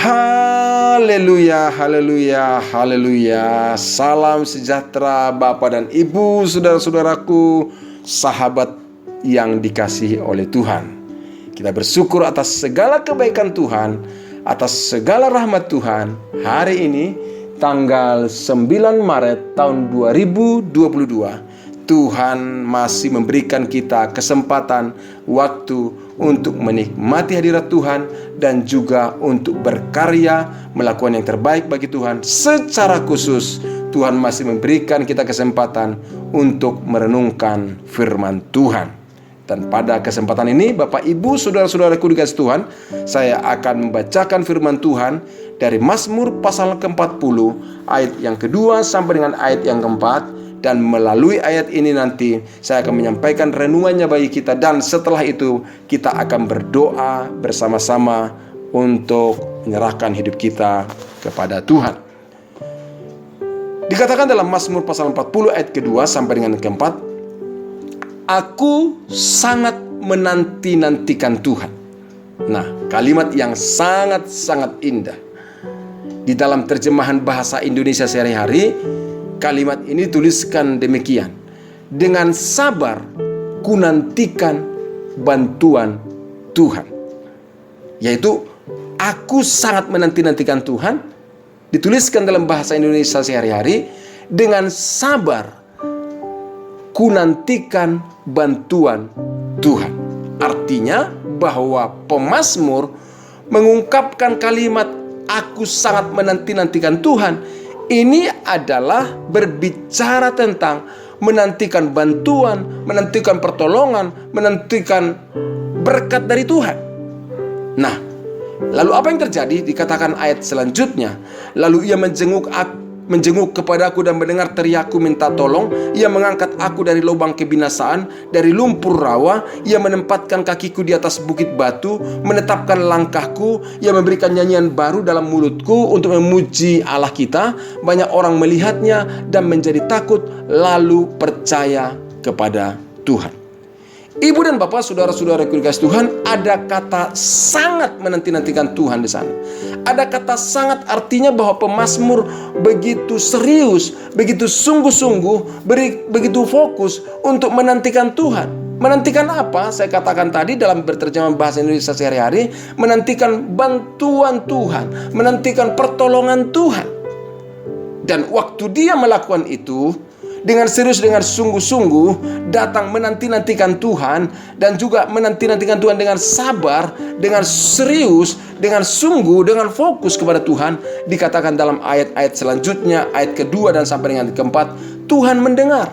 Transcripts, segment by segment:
Haleluya, haleluya, haleluya. Salam sejahtera Bapak dan Ibu, saudara-saudaraku, sahabat yang dikasihi oleh Tuhan. Kita bersyukur atas segala kebaikan Tuhan, atas segala rahmat Tuhan. Hari ini tanggal 9 Maret tahun 2022, Tuhan masih memberikan kita kesempatan, waktu untuk menikmati hadirat Tuhan dan juga untuk berkarya, melakukan yang terbaik bagi Tuhan. Secara khusus, Tuhan masih memberikan kita kesempatan untuk merenungkan firman Tuhan. Dan pada kesempatan ini, Bapak, Ibu, saudara-saudaraku dikasihi Tuhan, saya akan membacakan firman Tuhan dari Mazmur pasal ke-40, ayat yang kedua sampai dengan ayat yang keempat. Dan melalui ayat ini nanti saya akan menyampaikan renungannya bagi kita. Dan setelah itu kita akan berdoa bersama-sama untuk menyerahkan hidup kita kepada Tuhan. Dikatakan dalam Mazmur pasal 40 ayat kedua sampai dengan keempat, aku sangat menanti-nantikan Tuhan. Nah, kalimat yang sangat-sangat indah. Di dalam terjemahan bahasa Indonesia sehari-hari, kalimat ini tuliskan demikian: dengan sabar kunantikan bantuan Tuhan. Yaitu aku sangat menanti-nantikan Tuhan, dituliskan dalam bahasa Indonesia sehari-hari, dengan sabar kunantikan bantuan Tuhan. Artinya bahwa pemazmur mengungkapkan kalimat aku sangat menanti-nantikan Tuhan. Ini adalah berbicara tentang menantikan bantuan, menantikan pertolongan, menantikan berkat dari Tuhan. Nah, lalu apa yang terjadi? Dikatakan ayat selanjutnya, lalu ia menjenguk kepadaku dan mendengar teriakku minta tolong. Ia mengangkat aku dari lubang kebinasaan, dari lumpur rawa. Ia menempatkan kakiku di atas bukit batu, menetapkan langkahku. Ia memberikan nyanyian baru dalam mulutku untuk memuji Allah kita. Banyak orang melihatnya dan menjadi takut, lalu percaya kepada Tuhan. Ibu dan Bapak, saudara-saudaraku dikasihi Tuhan, ada kata sangat menanti-nantikan Tuhan di sana. Ada kata sangat, artinya bahwa pemazmur begitu serius, begitu sungguh-sungguh, begitu fokus untuk menantikan Tuhan. Menantikan apa? Saya katakan tadi dalam berterjemah bahasa Indonesia sehari-hari, menantikan bantuan Tuhan, menantikan pertolongan Tuhan. Dan waktu dia melakukan itu, dengan serius, dengan sungguh-sungguh, datang menanti-nantikan Tuhan, dan juga menanti-nantikan Tuhan dengan sabar, dengan serius, dengan sungguh, dengan fokus kepada Tuhan. Dikatakan dalam ayat-ayat selanjutnya, ayat kedua dan sampai dengan keempat, Tuhan mendengar,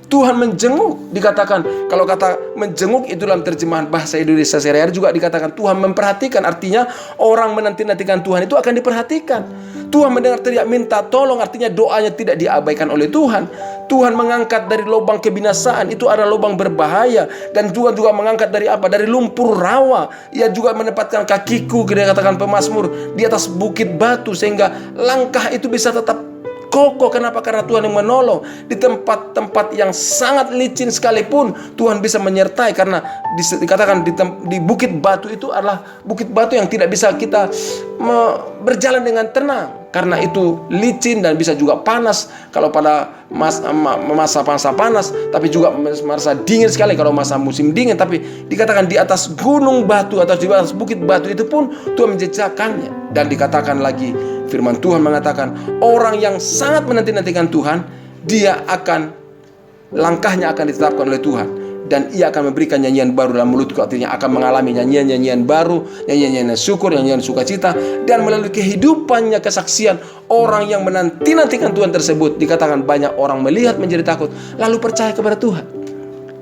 Tuhan menjenguk. Dikatakan, kalau kata menjenguk itu dalam terjemahan bahasa Indonesia sehari-hari juga dikatakan Tuhan memperhatikan. Artinya orang menanti-nantikan Tuhan itu akan diperhatikan. Tuhan mendengar teriak minta tolong, artinya doanya tidak diabaikan oleh Tuhan. Tuhan mengangkat dari lubang kebinasaan, itu adalah lubang berbahaya. Dan Tuhan juga mengangkat dari apa? Dari lumpur rawa. Ia juga menempatkan kakiku, dia katakan pemazmur, di atas bukit batu, sehingga langkah itu bisa tetap kokoh. Kenapa? Karena Tuhan yang menolong. Di tempat-tempat yang sangat licin sekalipun Tuhan bisa menyertai. Karena dikatakan di bukit batu itu adalah bukit batu yang tidak bisa kita berjalan dengan tenang, karena itu licin dan bisa juga panas kalau pada masa panas, tapi juga masa dingin sekali kalau masa musim dingin. Tapi dikatakan di atas gunung batu atau di atas bukit batu itu pun Tuhan menjejakkannya. Dan dikatakan lagi, firman Tuhan mengatakan, orang yang sangat menanti-nantikan Tuhan, langkahnya akan ditetapkan oleh Tuhan. Dan ia akan memberikan nyanyian baru dalam mulutku. Artinya akan mengalami nyanyian-nyanyian baru, nyanyian-nyanyian syukur, nyanyian sukacita. Dan melalui kehidupannya, kesaksian orang yang menanti-nantikan Tuhan tersebut, dikatakan banyak orang melihat menjadi takut, lalu percaya kepada Tuhan.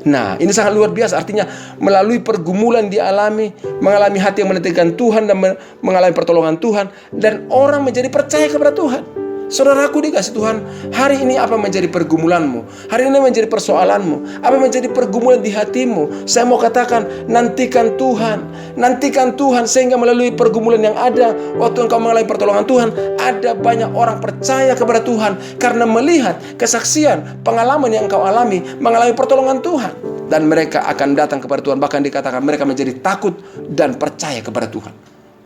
Nah, ini sangat luar biasa. Artinya melalui pergumulan dialami, mengalami hati yang menantikan Tuhan dan mengalami pertolongan Tuhan, dan orang menjadi percaya kepada Tuhan. Saudaraku dikasihi Tuhan, hari ini apa menjadi pergumulanmu? Hari ini menjadi persoalanmu? Apa menjadi pergumulan di hatimu? Saya mau katakan, nantikan Tuhan. Nantikan Tuhan, sehingga melalui pergumulan yang ada, waktu engkau mengalami pertolongan Tuhan, ada banyak orang percaya kepada Tuhan karena melihat kesaksian, pengalaman yang engkau alami, mengalami pertolongan Tuhan. Dan mereka akan datang kepada Tuhan. Bahkan dikatakan mereka menjadi takut dan percaya kepada Tuhan.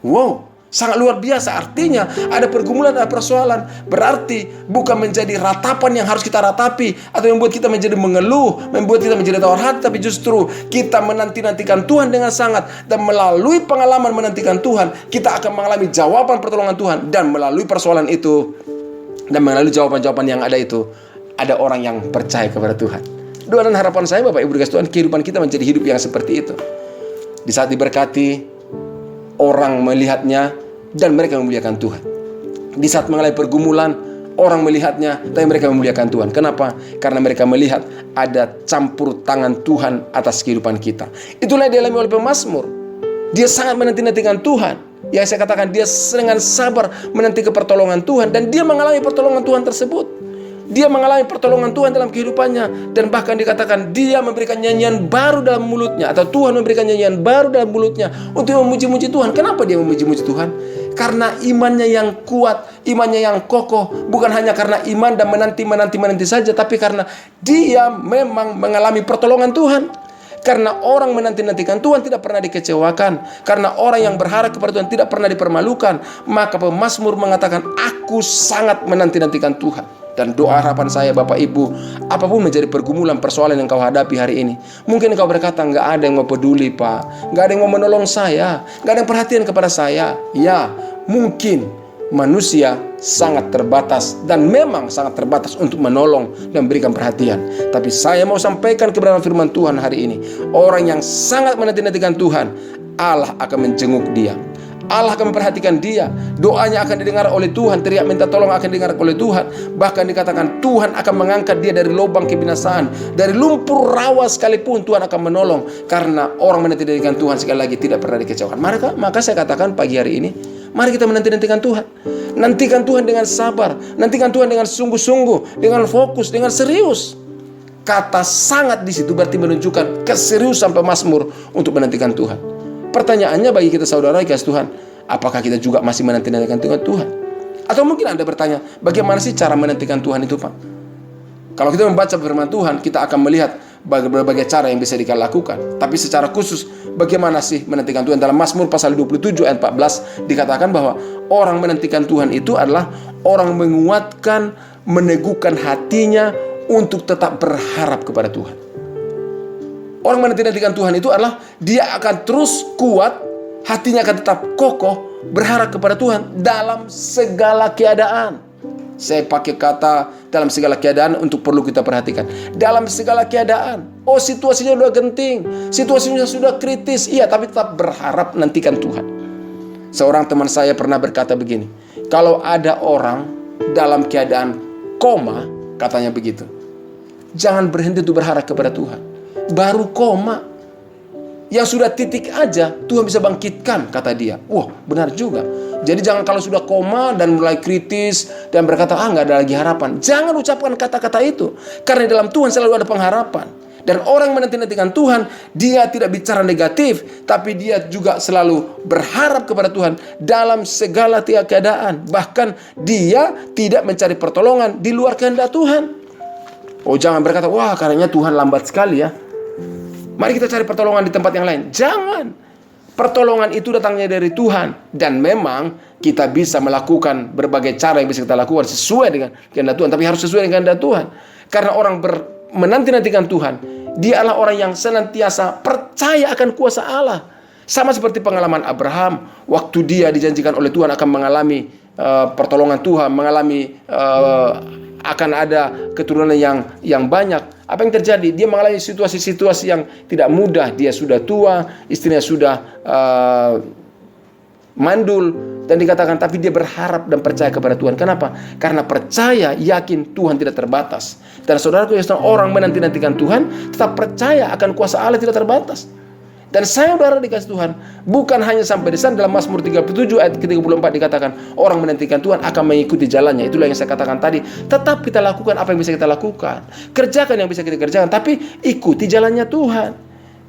Wow, Sangat luar biasa. Artinya ada pergumulan, ada persoalan. Berarti bukan menjadi ratapan yang harus kita ratapi, atau membuat kita menjadi mengeluh, membuat kita menjadi tawar hati. Tapi justru kita menanti-nantikan Tuhan dengan sangat. Dan melalui pengalaman menantikan Tuhan, kita akan mengalami jawaban pertolongan Tuhan. Dan melalui persoalan itu, dan melalui jawaban-jawaban yang ada itu, ada orang yang percaya kepada Tuhan. Doa dan harapan saya Bapak Ibu dikasih Tuhan, kehidupan kita menjadi hidup yang seperti itu. Di saat diberkati, orang melihatnya dan mereka memuliakan Tuhan. Di saat mengalami pergumulan, orang melihatnya tapi mereka memuliakan Tuhan. Kenapa? Karena mereka melihat ada campur tangan Tuhan atas kehidupan kita. Itulah yang dialami oleh pemazmur. Dia sangat menanti-nantikan Tuhan. Yang saya katakan, dia dengan sabar menanti pertolongan Tuhan, dan dia mengalami pertolongan Tuhan tersebut. Dia mengalami pertolongan Tuhan dalam kehidupannya. Dan bahkan dikatakan dia memberikan nyanyian baru dalam mulutnya, atau Tuhan memberikan nyanyian baru dalam mulutnya untuk memuji-muji Tuhan. Kenapa dia memuji-muji Tuhan? Karena imannya yang kuat, imannya yang kokoh. Bukan hanya karena iman dan menanti saja, tapi karena dia memang mengalami pertolongan Tuhan. Karena orang menanti-nantikan Tuhan tidak pernah dikecewakan. Karena orang yang berharap kepada Tuhan tidak pernah dipermalukan. Maka pemazmur mengatakan, aku sangat menanti-nantikan Tuhan. Dan doa harapan saya Bapak Ibu, apapun menjadi pergumulan persoalan yang kau hadapi hari ini, mungkin kau berkata, nggak ada yang mau peduli Pak, nggak ada yang mau menolong saya, nggak ada yang perhatian kepada saya. Ya, mungkin manusia sangat terbatas, dan memang sangat terbatas untuk menolong dan memberikan perhatian. Tapi saya mau sampaikan kebenaran firman Tuhan hari ini. Orang yang sangat menanti-nantikan Tuhan, Allah akan menjenguk dia. Allah akan memperhatikan dia. Doanya akan didengar oleh Tuhan. Teriak minta tolong akan didengar oleh Tuhan. Bahkan dikatakan Tuhan akan mengangkat dia dari lubang kebinasaan. Dari lumpur rawa sekalipun Tuhan akan menolong. Karena orang menanti-nantikan Tuhan sekali lagi tidak pernah dikecewakan. Maka saya katakan pagi hari ini, mari kita menanti-nantikan Tuhan. Nantikan Tuhan dengan sabar. Nantikan Tuhan dengan sungguh-sungguh, dengan fokus, dengan serius. Kata sangat di situ berarti menunjukkan keseriusan pemazmur untuk menantikan Tuhan. Pertanyaannya bagi kita saudara kasih Tuhan, apakah kita juga masih menanti-nantikan Tuhan? Atau mungkin Anda bertanya, bagaimana sih cara menantikan Tuhan itu Pak? Kalau kita membaca firman Tuhan, kita akan melihat berbagai cara yang bisa kita lakukan. Tapi secara khusus, bagaimana sih menantikan Tuhan? Dalam Mazmur pasal 27 ayat 14 dikatakan bahwa orang menantikan Tuhan itu adalah orang menguatkan, meneguhkan hatinya untuk tetap berharap kepada Tuhan. Orang menanti-nantikan Tuhan itu adalah dia akan terus kuat, hatinya akan tetap kokoh, berharap kepada Tuhan dalam segala keadaan. Saya pakai kata dalam segala keadaan untuk perlu kita perhatikan. Dalam segala keadaan. Oh, situasinya sudah genting, situasinya sudah kritis. Iya, tapi tetap berharap nantikan Tuhan. Seorang teman saya pernah berkata begini, kalau ada orang dalam keadaan koma, katanya begitu, jangan berhenti untuk berharap kepada Tuhan. Baru koma, yang sudah titik aja Tuhan bisa bangkitkan, kata dia. Wah, benar juga. Jadi jangan kalau sudah koma dan mulai kritis dan berkata, nggak ada lagi harapan, jangan ucapkan kata-kata itu. Karena dalam Tuhan selalu ada pengharapan. Dan orang menanti-nantikan Tuhan, dia tidak bicara negatif, tapi dia juga selalu berharap kepada Tuhan dalam segala keadaan. Bahkan dia tidak mencari pertolongan di luar kehendak Tuhan. Oh, jangan berkata, wah karenanya Tuhan lambat sekali ya, mari kita cari pertolongan di tempat yang lain. Jangan. Pertolongan itu datangnya dari Tuhan. Dan memang kita bisa melakukan berbagai cara yang bisa kita lakukan sesuai dengan kehendak Tuhan. Tapi harus sesuai dengan kehendak Tuhan. Karena orang menanti-nantikan Tuhan, dia adalah orang yang senantiasa percaya akan kuasa Allah. Sama seperti pengalaman Abraham. Waktu dia dijanjikan oleh Tuhan akan mengalami pertolongan Tuhan, mengalami akan ada keturunan yang banyak. Apa yang terjadi? Dia mengalami situasi-situasi yang tidak mudah. Dia sudah tua, istrinya sudah mandul, dan dikatakan tapi dia berharap dan percaya kepada Tuhan. Kenapa? Karena percaya, yakin Tuhan tidak terbatas. Dan saudaraku, orang menanti-nantikan Tuhan tetap percaya akan kuasa Allah tidak terbatas. Dan saya saudara dikasih Tuhan, bukan hanya sampai di sana. Dalam Mazmur 37 ayat ke-34 dikatakan, orang menantikan Tuhan akan mengikuti jalannya. Itulah yang saya katakan tadi. Tetap kita lakukan apa yang bisa kita lakukan. Kerjakan yang bisa kita kerjakan, tapi ikuti jalannya Tuhan.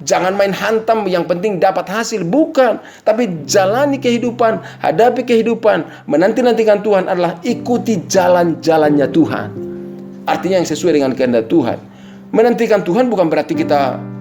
Jangan main hantam, yang penting dapat hasil. Bukan, tapi jalani kehidupan, hadapi kehidupan. Menanti-nantikan Tuhan adalah ikuti jalan-jalannya Tuhan. Artinya yang sesuai dengan kehendak Tuhan. Menantikan Tuhan bukan berarti kita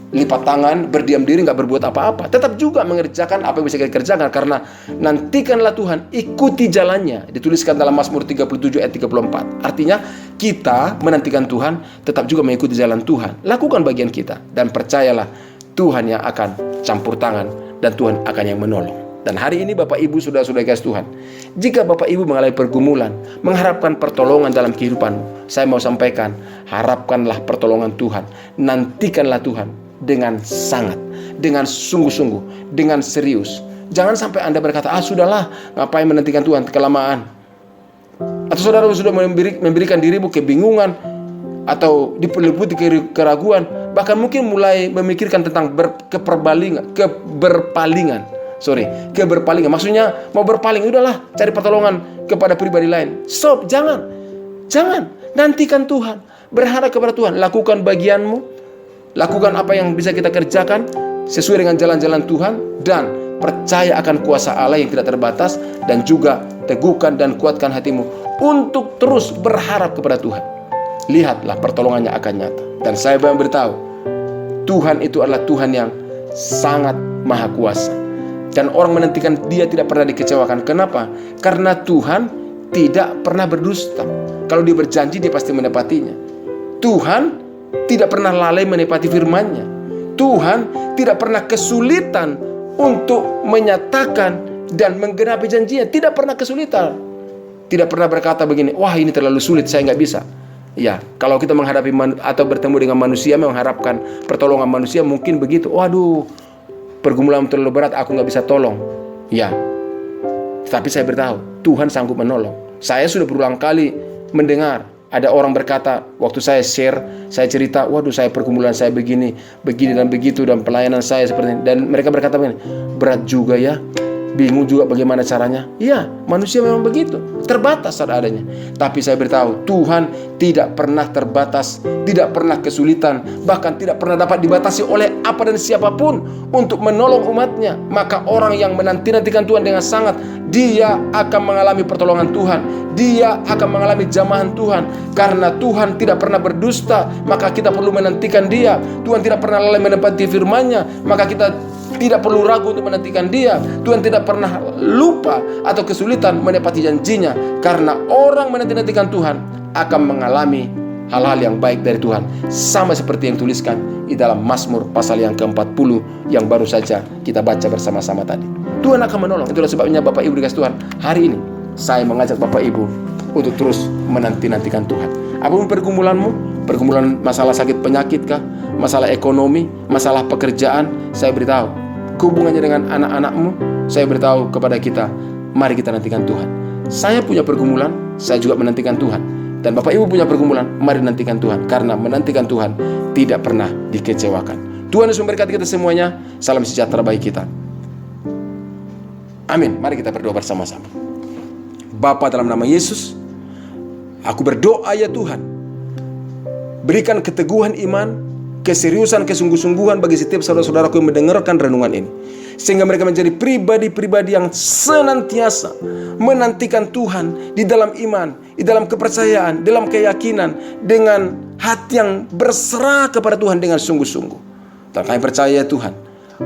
lipat tangan, berdiam diri, nggak berbuat apa-apa. Tetap juga mengerjakan apa yang bisa kita kerjakan, karena nantikanlah Tuhan, ikuti jalannya. Dituliskan dalam Mazmur 37 ayat 34. Artinya kita menantikan Tuhan, tetap juga mengikuti jalan Tuhan. Lakukan bagian kita, dan percayalah Tuhan yang akan campur tangan, dan Tuhan akan yang menolong. Dan hari ini Bapak Ibu saudara-saudara kasih Tuhan, jika Bapak Ibu mengalami pergumulan, mengharapkan pertolongan dalam kehidupanmu, saya mau sampaikan, harapkanlah pertolongan Tuhan. Nantikanlah Tuhan dengan sangat, dengan sungguh-sungguh, dengan serius. Jangan sampai Anda berkata, sudahlah, ngapain menantikan Tuhan, kelamaan. Atau saudara sudah memberikan dirimu kebingungan, atau dipeliputi keraguan, bahkan mungkin mulai memikirkan tentang keberpalingan. Maksudnya mau berpaling, udahlah cari pertolongan kepada pribadi lain. Stop, jangan. Nantikan Tuhan, berharap kepada Tuhan, lakukan bagianmu, lakukan apa yang bisa kita kerjakan sesuai dengan jalan-jalan Tuhan, dan percaya akan kuasa Allah yang tidak terbatas, dan juga teguhkan dan kuatkan hatimu untuk terus berharap kepada Tuhan. Lihatlah pertolongannya akan nyata. Dan saya beritahu, Tuhan itu adalah Tuhan yang sangat maha kuasa. Dan orang menantikan Dia tidak pernah dikecewakan. Kenapa? Karena Tuhan tidak pernah berdusta. Kalau Dia berjanji, Dia pasti menepatinya. Tuhan tidak pernah lalai menepati firman-Nya. Tuhan tidak pernah kesulitan untuk menyatakan dan menggenapi janjinya. Tidak pernah kesulitan. Tidak pernah berkata begini, wah ini terlalu sulit, saya nggak bisa. Ya, kalau kita menghadapi atau bertemu dengan manusia, mengharapkan pertolongan manusia, mungkin begitu. Waduh, pergumulan terlalu berat, aku nggak bisa tolong. Ya, tapi saya beritahu, Tuhan sanggup menolong. Saya sudah berulang kali mendengar ada orang berkata, waktu saya share, saya cerita, waduh saya pergumulan saya begini dan begitu, dan pelayanan saya seperti ini. Dan mereka berkata begini, berat juga ya, bingung juga bagaimana caranya. Iya, manusia memang begitu, terbatas adanya. Tapi saya beritahu, Tuhan tidak pernah terbatas, tidak pernah kesulitan, bahkan tidak pernah dapat dibatasi oleh apa dan siapapun untuk menolong umatnya. Maka orang yang menanti-nantikan Tuhan dengan sangat, dia akan mengalami pertolongan Tuhan, dia akan mengalami jamahan Tuhan. Karena Tuhan tidak pernah berdusta, maka kita perlu menantikan Dia. Tuhan tidak pernah lalai menepati firman-Nya, maka kita tidak perlu ragu untuk menantikan Dia. Tuhan tidak pernah lupa atau kesulitan menepati janjinya. Karena orang menanti-nantikan Tuhan akan mengalami hal-hal yang baik dari Tuhan, sama seperti yang tuliskan di dalam Mazmur pasal yang ke-40 yang baru saja kita baca bersama-sama tadi. Tuhan akan menolong. Itulah sebabnya Bapak Ibu dikasih Tuhan, hari ini saya mengajak Bapak Ibu untuk terus menanti-nantikan Tuhan. Apapun pergumulanmu, pergumulan masalah sakit penyakit kah, masalah ekonomi, masalah pekerjaan, saya beritahu, hubungannya dengan anak-anakmu, saya beritahu kepada kita, mari kita nantikan Tuhan. Saya punya pergumulan, saya juga menantikan Tuhan. Dan Bapak Ibu punya pergumulan, mari nantikan Tuhan. Karena menantikan Tuhan tidak pernah dikecewakan. Tuhan Yesus memberkati kita semuanya. Salam sejahtera bagi kita. Amin. Mari kita berdoa bersama-sama. Bapa, dalam nama Yesus, aku berdoa ya Tuhan, berikan keteguhan iman, keseriusan, kesungguh-sungguhan bagi setiap saudara-saudaraku yang mendengarkan renungan ini, sehingga mereka menjadi pribadi-pribadi yang senantiasa menantikan Tuhan di dalam iman, di dalam kepercayaan, dalam keyakinan, dengan hati yang berserah kepada Tuhan dengan sungguh-sungguh. Dan kami percaya Tuhan,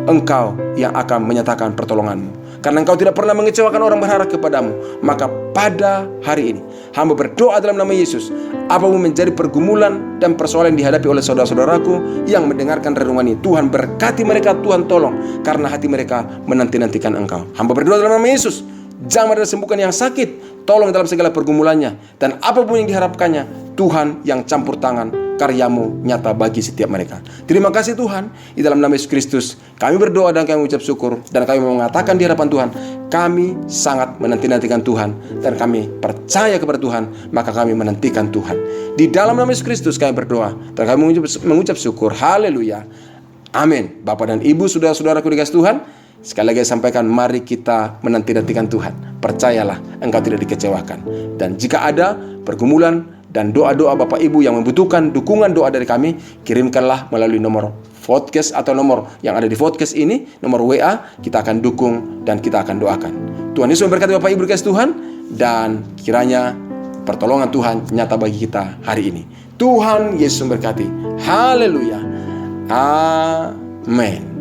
Engkau yang akan menyatakan pertolongan-Mu. Karena Engkau tidak pernah mengecewakan orang berharap kepadamu. Maka pada hari ini hamba berdoa dalam nama Yesus, apapun menjadi pergumulan dan persoalan yang dihadapi oleh saudara-saudaraku yang mendengarkan renungan ini, Tuhan berkati mereka, Tuhan tolong, karena hati mereka menanti-nantikan Engkau. Hamba berdoa dalam nama Yesus, jamah dan sembuhkan yang sakit, tolong dalam segala pergumulannya, dan apapun yang diharapkannya, Tuhan yang campur tangan, karyamu nyata bagi setiap mereka. Terima kasih Tuhan, di dalam nama Yesus Kristus kami berdoa dan kami mengucap syukur, dan kami mengatakan di hadapan Tuhan, kami sangat menanti-nantikan Tuhan, dan kami percaya kepada Tuhan, maka kami menantikan Tuhan. Di dalam nama Yesus Kristus kami berdoa dan kami mengucap syukur. Haleluya. Amin. Bapak dan Ibu, saudara-saudaraku dikasih Tuhan, sekali lagi saya sampaikan, mari kita menanti-nantikan Tuhan. Percayalah, Engkau tidak dikecewakan. Dan jika ada pergumulan dan doa-doa Bapak Ibu yang membutuhkan dukungan doa dari kami, kirimkanlah melalui nomor podcast atau nomor yang ada di podcast ini, nomor WA, kita akan dukung dan kita akan doakan. Tuhan Yesus memberkati Bapak Ibu dikasih Tuhan, dan kiranya pertolongan Tuhan nyata bagi kita hari ini. Tuhan Yesus memberkati. Haleluya. Amin.